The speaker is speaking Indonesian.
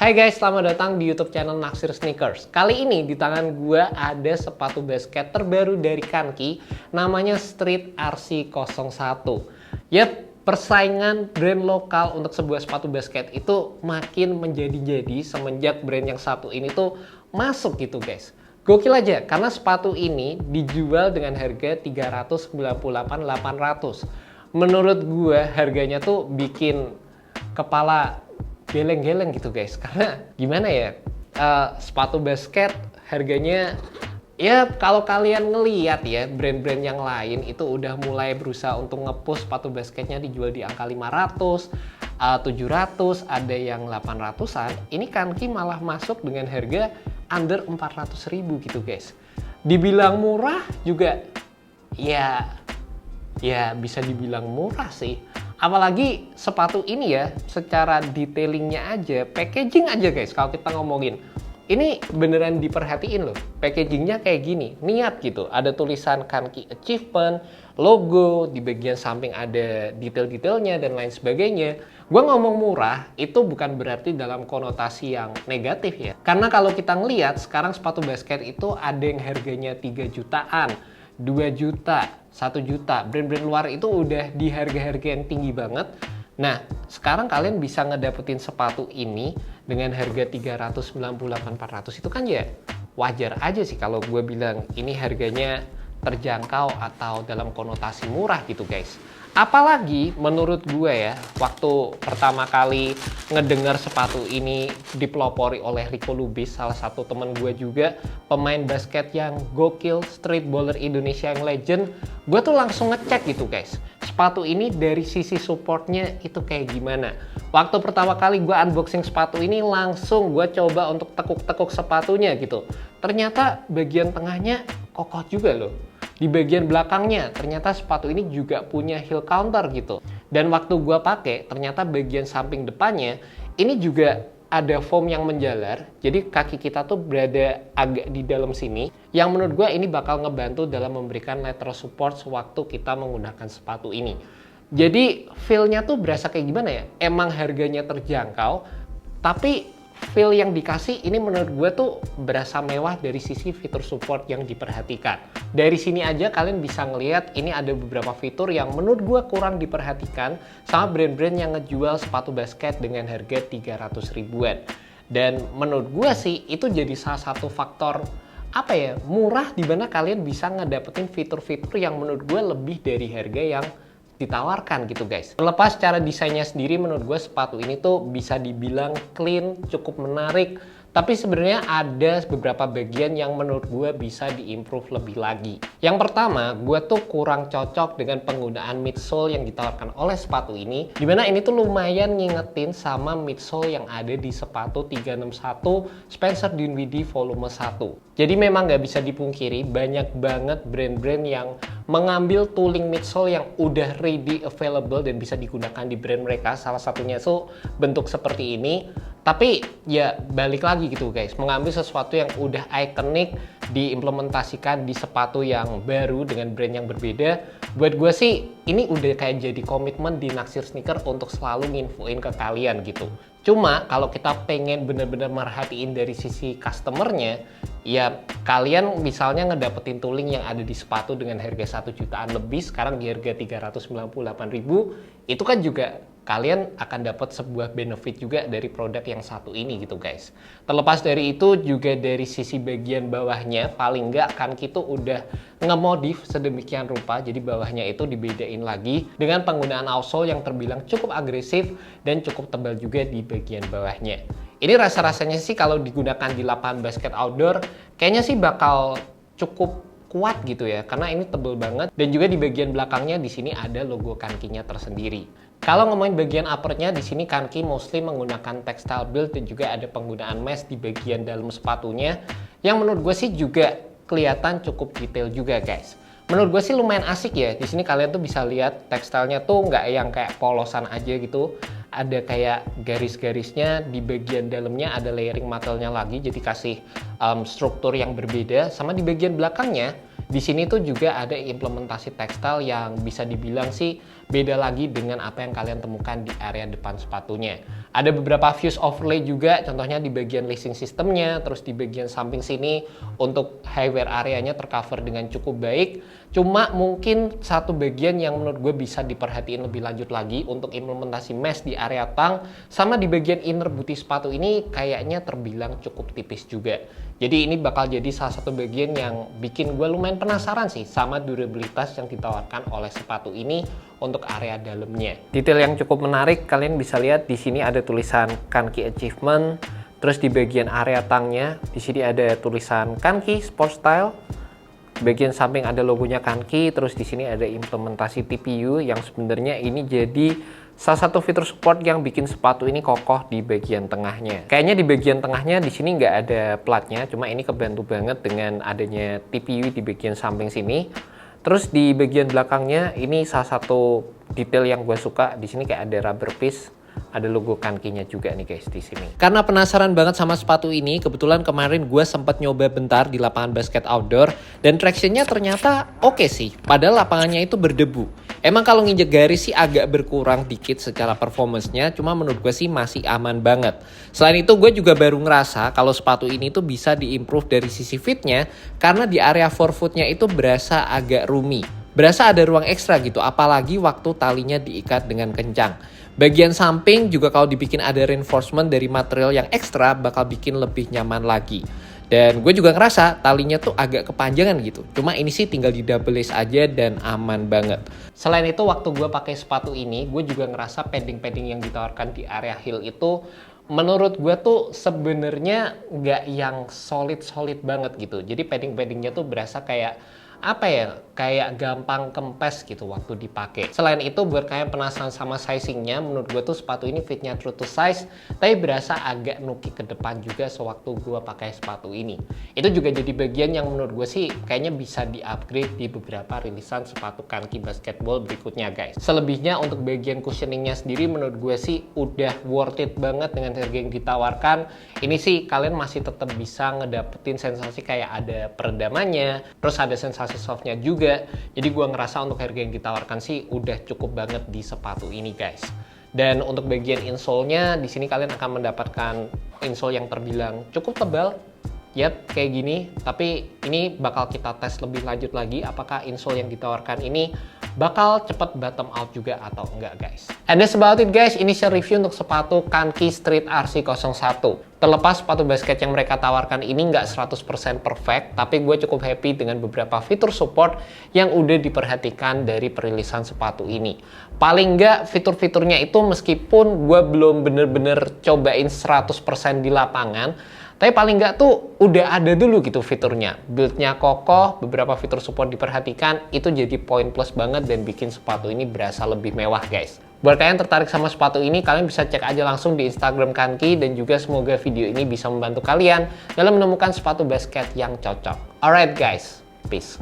Hai guys, selamat datang di YouTube channel Naksir Sneakers. Kali ini di tangan gue ada sepatu basket terbaru dari Kanki, namanya Street RC01. Yap, persaingan brand lokal untuk sebuah sepatu basket itu makin menjadi-jadi semenjak brand yang satu ini tuh masuk gitu guys. Gokil aja, karena sepatu ini dijual dengan harga 398.800. Menurut gue harganya tuh bikin kepala geleng-geleng gitu guys, karena gimana ya, sepatu basket harganya ya kalau kalian ngeliat ya brand-brand yang lain itu udah mulai berusaha untuk nge-push sepatu basketnya dijual di angka 500, 700, ada yang 800-an. Ini Kanki malah masuk dengan harga under 400.000 gitu guys. Dibilang murah juga ya bisa dibilang murah sih. Apalagi sepatu ini ya, secara detailingnya aja, packaging aja guys, kalau kita ngomongin. Ini beneran diperhatiin loh, packagingnya kayak gini, niat gitu. Ada tulisan Kanki Achievement, logo, di bagian samping ada detail-detailnya dan lain sebagainya. Gua ngomong murah, itu bukan berarti dalam konotasi yang negatif ya. Karena kalau kita ngelihat, sekarang sepatu basket itu ada yang harganya 3 jutaan, 2 juta, 1 juta. Brand-brand luar itu udah di harga-harga yang tinggi banget. Nah, sekarang kalian bisa ngedapetin sepatu ini dengan harga 398.400. Itu kan ya wajar aja sih kalau gue bilang ini harganya terjangkau atau dalam konotasi murah gitu guys. Apalagi menurut gue ya, waktu pertama kali ngedengar sepatu ini dipelopori oleh Rico Lubis, salah satu temen gue juga, pemain basket yang gokil, street baller Indonesia yang legend, gue tuh langsung ngecek gitu guys. Sepatu ini dari sisi supportnya itu kayak gimana. Waktu pertama kali gue unboxing sepatu ini langsung gue coba untuk tekuk-tekuk sepatunya gitu. Ternyata bagian tengahnya kokoh juga loh. Di bagian belakangnya ternyata sepatu ini juga punya heel counter gitu. Dan waktu gue pakai ternyata bagian samping depannya ini juga ada foam yang menjalar. Jadi kaki kita tuh berada agak di dalam sini. Yang menurut gue ini bakal ngebantu dalam memberikan lateral support sewaktu kita menggunakan sepatu ini. Jadi feel-nya tuh berasa kayak gimana ya? Emang harganya terjangkau, tapi feel yang dikasih ini menurut gue tuh berasa mewah dari sisi fitur support yang diperhatikan. Dari sini aja kalian bisa ngelihat ini ada beberapa fitur yang menurut gue kurang diperhatikan sama brand-brand yang ngejual sepatu basket dengan harga 300 ribuan. Dan menurut gue sih itu jadi salah satu faktor apa ya, murah di mana kalian bisa ngedapetin fitur-fitur yang menurut gue lebih dari harga yang ditawarkan gitu guys. Terlepas cara desainnya sendiri, menurut gue sepatu ini tuh bisa dibilang clean, cukup menarik, tapi sebenarnya ada beberapa bagian yang menurut gue bisa diimprove lebih lagi. Yang pertama, gue tuh kurang cocok dengan penggunaan midsole yang ditawarkan oleh sepatu ini, dimana ini tuh lumayan ngingetin sama midsole yang ada di sepatu 361 Spencer Dinwiddie volume 1. Jadi memang nggak bisa dipungkiri, banyak banget brand-brand yang mengambil tooling midsole yang udah ready available dan bisa digunakan di brand mereka. Salah satunya tuh bentuk seperti ini. Tapi ya balik lagi gitu guys, mengambil sesuatu yang udah ikonik diimplementasikan di sepatu yang baru dengan brand yang berbeda. Buat gue sih ini udah kayak jadi komitmen di Naksir Sneaker untuk selalu nginfoin ke kalian gitu. Cuma kalau kita pengen bener-bener merhatiin dari sisi customernya, ya kalian misalnya ngedapetin tooling yang ada di sepatu dengan harga 1 jutaan lebih, sekarang di harga 398.000, itu kan juga kalian akan dapat sebuah benefit juga dari produk yang satu ini gitu guys. Terlepas dari itu juga dari sisi bagian bawahnya, paling nggak Kanki tuh udah ngemodif sedemikian rupa, jadi bawahnya itu dibedain lagi dengan penggunaan outsole yang terbilang cukup agresif dan cukup tebal juga di bagian bawahnya. Ini rasa-rasanya sih kalau digunakan di lapangan basket outdoor kayaknya sih bakal cukup kuat gitu ya, karena ini tebel banget dan juga di bagian belakangnya di sini ada logo Kankinya tersendiri. Kalau ngomongin bagian uppernya, di sini Kanki mostly menggunakan textile build dan juga ada penggunaan mesh di bagian dalam sepatunya yang menurut gue sih juga kelihatan cukup detail juga guys. Menurut gue sih lumayan asik ya. Di sini kalian tuh bisa lihat tekstilnya tuh nggak yang kayak polosan aja gitu. Ada kayak garis-garisnya, di bagian dalamnya ada layering materialnya lagi, jadi kasih struktur yang berbeda. Sama di bagian belakangnya, di sini tuh juga ada implementasi tekstil yang bisa dibilang sih beda lagi dengan apa yang kalian temukan di area depan sepatunya. Ada beberapa fuse overlay juga, contohnya di bagian lacing sistemnya, terus di bagian samping sini untuk high wear areanya tercover dengan cukup baik. Cuma mungkin satu bagian yang menurut gue bisa diperhatiin lebih lanjut lagi untuk implementasi mesh di area tang, sama di bagian inner buti sepatu ini kayaknya terbilang cukup tipis juga. Jadi ini bakal jadi salah satu bagian yang bikin gue lumayan penasaran sih sama durabilitas yang ditawarkan oleh sepatu ini untuk area dalamnya. Detail yang cukup menarik, kalian bisa lihat di sini ada tulisan Kanki Achievement, terus di bagian area tangnya di sini ada tulisan Kanki Sport Style. Bagian samping ada logonya Kanki, terus di sini ada implementasi TPU yang sebenarnya ini jadi salah satu fitur support yang bikin sepatu ini kokoh di bagian tengahnya. Kayaknya di bagian tengahnya di sini nggak ada platnya, cuma ini kebantu banget dengan adanya TPU di bagian samping sini. Terus di bagian belakangnya ini salah satu detail yang gue suka, di sini kayak ada rubber piece. Ada logo Kankinya juga nih guys di sini. Karena penasaran banget sama sepatu ini, kebetulan kemarin gue sempat nyoba bentar di lapangan basket outdoor dan tractionnya ternyata oke sih. Padahal lapangannya itu berdebu. Emang kalau nginjek garis sih agak berkurang dikit secara performance-nya, cuma menurut gue sih masih aman banget. Selain itu gue juga baru ngerasa kalau sepatu ini tuh bisa diimprove dari sisi fitnya, karena di area forefoot-nya itu berasa agak roomy. Berasa ada ruang ekstra gitu, apalagi waktu talinya diikat dengan kencang. Bagian samping juga kalau dibikin ada reinforcement dari material yang ekstra bakal bikin lebih nyaman lagi. Dan gue juga ngerasa talinya tuh agak kepanjangan gitu. Cuma ini sih tinggal di double lace aja dan aman banget. Selain itu waktu gue pakai sepatu ini, gue juga ngerasa padding-padding yang ditawarkan di area heel itu menurut gue tuh sebenarnya nggak yang solid banget gitu. Jadi padding-paddingnya tuh berasa kayak apa ya, kayak gampang kempes gitu waktu dipakai. Selain itu buat kalian penasaran sama sizingnya, menurut gue tuh sepatu ini fitnya true to size, tapi berasa agak nuki ke depan juga sewaktu gue pakai sepatu ini. Itu juga jadi bagian yang menurut gue sih kayaknya bisa di upgrade di beberapa rilisan sepatu Kanki basketball berikutnya guys. Selebihnya untuk bagian cushioningnya sendiri menurut gue sih udah worth it banget dengan harga yang ditawarkan. Ini sih kalian masih tetap bisa ngedapetin sensasi kayak ada peredamannya, terus ada sensasi softnya juga. Jadi gue ngerasa untuk harga yang ditawarkan sih udah cukup banget di sepatu ini guys. Dan untuk bagian insole-nya di sini kalian akan mendapatkan insole yang terbilang cukup tebal. Yap, kayak gini. Tapi ini bakal kita tes lebih lanjut lagi apakah insole yang ditawarkan ini bakal cepet bottom out juga atau enggak guys. And that's about it guys, initial review untuk sepatu Kanki Street RC01. Terlepas sepatu basket yang mereka tawarkan ini nggak 100% perfect, tapi gue cukup happy dengan beberapa fitur support yang udah diperhatikan dari perilisan sepatu ini. Paling nggak fitur-fiturnya itu meskipun gue belum bener-bener cobain 100% di lapangan, tapi paling nggak tuh udah ada dulu gitu fiturnya. Build-nya kokoh, beberapa fitur support diperhatikan, itu jadi poin plus banget dan bikin sepatu ini berasa lebih mewah guys. Buat kalian tertarik sama sepatu ini, kalian bisa cek aja langsung di Instagram Kanki dan juga semoga video ini bisa membantu kalian dalam menemukan sepatu basket yang cocok. Alright guys, peace.